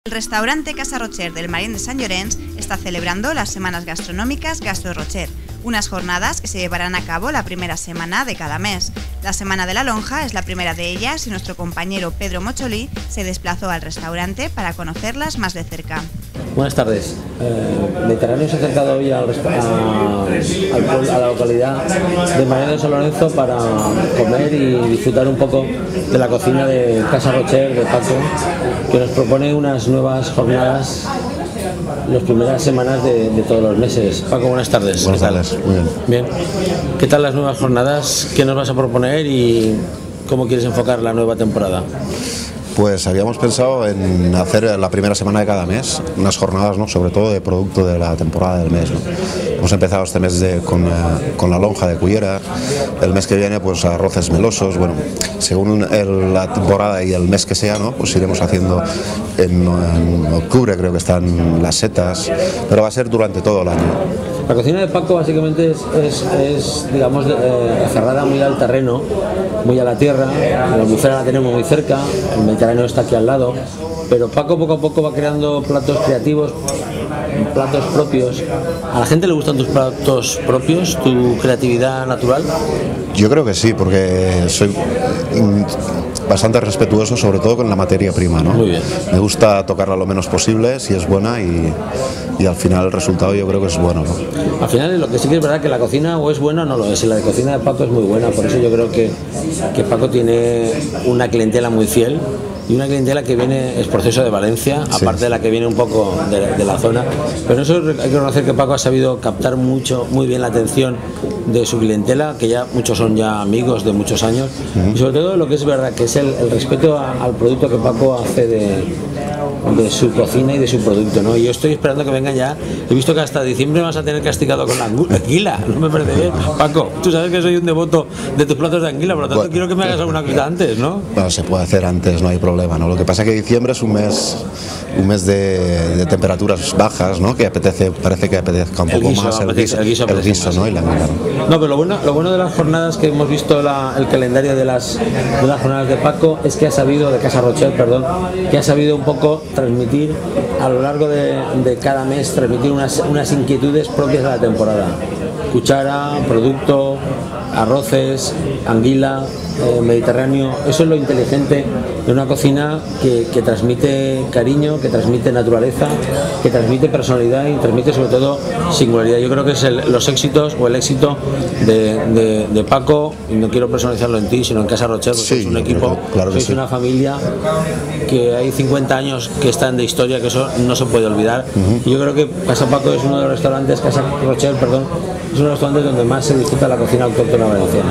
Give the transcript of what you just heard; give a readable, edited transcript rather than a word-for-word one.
El restaurante Casa Rocher del Marín de Sant Llorenç está celebrando las Semanas Gastronómicas Gastro Rocher, unas jornadas que se llevarán a cabo la primera semana de cada mes. La Semana de la Lonja es la primera de ellas y nuestro compañero Pedro Mocholí se desplazó al restaurante para conocerlas más de cerca. Buenas tardes. Mediterráneo se ha acercado hoy a la localidad de Marín de San Lorenzo para comer y disfrutar un poco de la cocina de Casa Rocher de Paco, que nos propone unas nuevas jornadas las primeras semanas de todos los meses. Paco, buenas tardes. Buenas tardes, muy bien. Bien. ¿Qué tal las nuevas jornadas? ¿Qué nos vas a proponer y cómo quieres enfocar la nueva temporada? Pues habíamos pensado en hacer la primera semana de cada mes unas jornadas, ¿no?, sobre todo de producto de la temporada del mes, ¿no? Hemos empezado este mes con la lonja de Cullera, el mes que viene pues arroces melosos, bueno, según la temporada y el mes que sea, ¿no?, pues iremos haciendo en octubre, creo que están las setas, pero va a ser durante todo el año. La cocina de Paco básicamente es digamos, cerrada muy al terreno, muy a la tierra. La albufera la tenemos muy cerca, el Mediterráneo está aquí al lado, pero Paco poco a poco va creando platos creativos, platos propios. ¿A la gente le gustan tus platos propios, tu creatividad natural? Yo creo que sí, porque soy bastante respetuoso, sobre todo con la materia prima, ¿no? Muy bien. Me gusta tocarla lo menos posible, si es buena, y al final el resultado yo creo que es bueno, ¿no? Al final lo que sí que es verdad que la cocina o es buena o no lo es, y la de cocina de Paco es muy buena, por eso yo creo que Paco tiene una clientela muy fiel y una clientela que viene es proceso de Valencia, sí, aparte de la que viene un poco de la zona, pero eso hay que reconocer que Paco ha sabido captar muy bien la atención de su clientela, que ya muchos son ya amigos de muchos años, y sobre todo lo que es verdad que es el respeto al producto que Paco hace de su cocina y de su producto, ¿no? Y yo estoy esperando que venga ya. He visto que hasta diciembre vas a tener castigado con la anguila, no me parece bien. Paco, tú sabes que soy un devoto de tus platos de anguila, por lo tanto bueno, quiero que me hagas alguna cosa antes, ¿no? Bueno, se puede hacer antes, no hay problema, ¿no? Lo que pasa es que diciembre es un mes de temperaturas bajas, ¿no?, que parece que apetezca un poco más el guiso, ¿no?, y la anguila. No, pero lo bueno de las jornadas que hemos visto, el calendario de las jornadas de Paco, es que ha sabido, de Casa Rocher, perdón, que ha sabido un poco transmitir a lo largo de cada mes, transmitir unas inquietudes propias de la temporada. Cuchara, producto, arroces, anguila, Mediterráneo. Eso es lo inteligente de una cocina que transmite cariño, que transmite naturaleza, que transmite personalidad y transmite sobre todo singularidad. Yo creo que es los éxitos o el éxito de Paco, y no quiero personalizarlo en ti, sino en Casa Rocher, porque sí, sois un equipo, claro sois sí, una familia que hay 50 años que están de historia, que eso no se puede olvidar. Y yo creo que Casa Paco es uno de los restaurantes, Casa Rocher, perdón, es uno de los restaurantes donde más se disfruta la cocina autóctona valenciana.